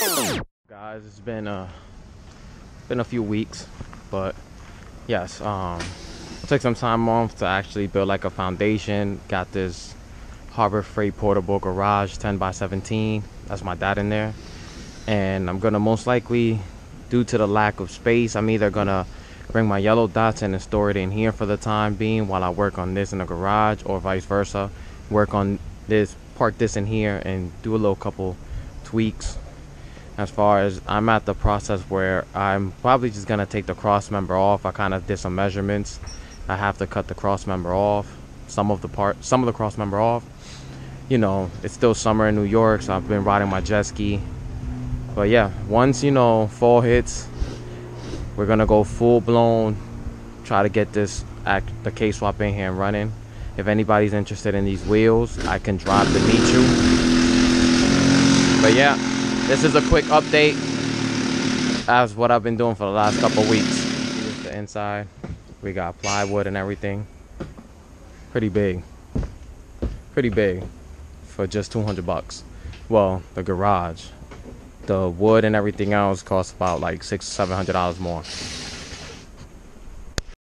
Guys, it's been a few weeks, but yes, took some time off to actually build like a foundation. Got this Harbor Freight portable garage 10 by 17. That's my dad in there, and I'm gonna most likely, due to the lack of space, I'm either gonna bring my yellow dots in and store it in here for the time being while I work on this in the garage, or vice versa, work on this, park this in here and do a little couple tweaks. As far as I'm at the process where I'm probably just gonna take the cross member off. I kind of did some measurements. I have to cut the cross member off, some of the cross member off. You know, it's still summer in New York, so I've been riding my jet ski. But yeah, once fall hits, we're gonna go full blown, try to get the K-Swap in here and running. If anybody's interested in these wheels, I can drop to meet you. But yeah, this is a quick update as what I've been doing for the last couple weeks. Here's the inside. We got plywood and everything. Pretty big for just 200 bucks. Well, the garage, the wood and everything else costs about like $600-700 more.